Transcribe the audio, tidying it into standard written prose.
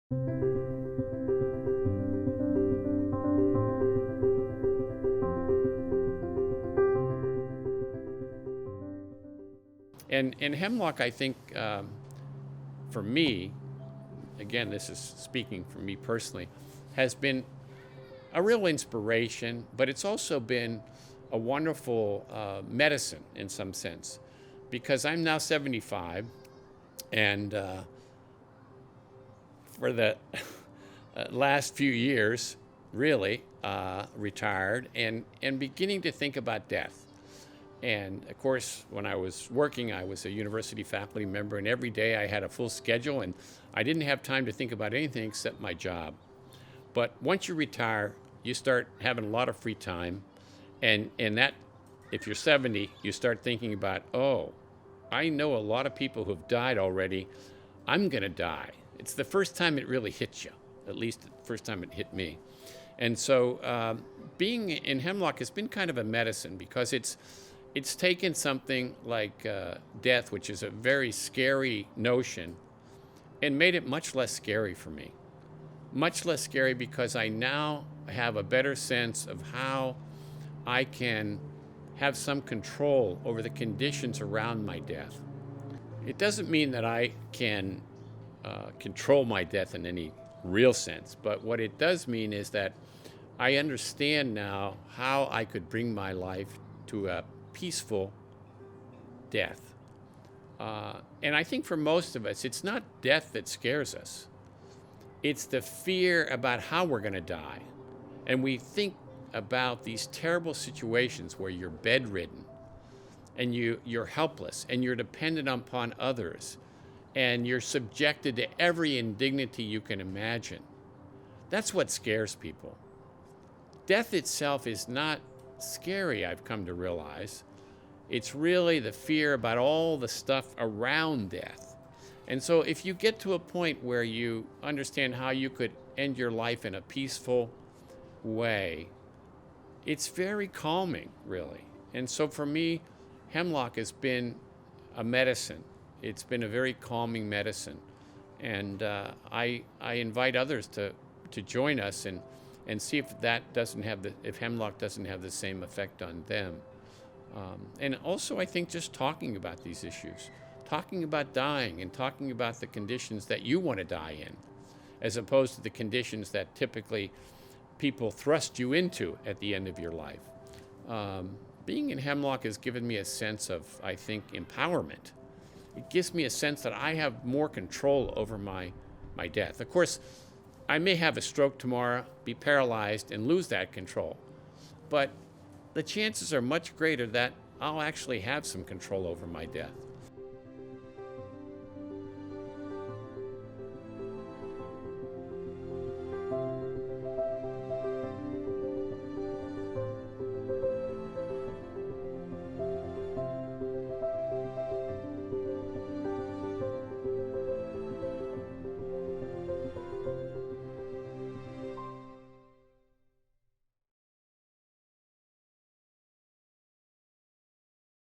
And hemlock, I think, for me, again, this is speaking for me personally, has been a real inspiration, but it's also been a wonderful medicine in some sense, because I'm now 75, and for the last few years, really, retired and beginning to think about death. And of course, when I was working, I was a university faculty member, and every day I had a full schedule, and I didn't have time to think about anything except my job. But once you retire, you start having a lot of free time, and that, if you're 70, you start thinking about, oh, I know a lot of people who've died already. I'm gonna die. It's the first time it really hits you, at least the first time it hit me. And so being in hemlock has been kind of a medicine, because it's taken something like death, which is a very scary notion, and made it much less scary for me. Much less scary, because I now have a better sense of how I can have some control over the conditions around my death. It doesn't mean that I can control my death in any real sense, but what it does mean is that I understand now how I could bring my life to a peaceful death. And I think for most of us, it's not death that scares us. It's the fear about how we're going to die. And we think about these terrible situations where you're bedridden, and you're helpless, and you're dependent upon others, and you're subjected to every indignity you can imagine. That's what scares people. Death itself is not scary, I've come to realize. It's really the fear about all the stuff around death. And so if you get to a point where you understand how you could end your life in a peaceful way, it's very calming, really. And so for me, hemlock has been a medicine. It's been a very calming medicine. And I invite others to join us and see if if hemlock doesn't have the same effect on them. And also, I think just talking about these issues, talking about dying, and talking about the conditions that you want to die in, as opposed to the conditions that typically people thrust you into at the end of your life. Being in hemlock has given me a sense of, I think, empowerment. It gives me a sense that I have more control over my death. Of course, I may have a stroke tomorrow, be paralyzed, and lose that control. But the chances are much greater that I'll actually have some control over my death.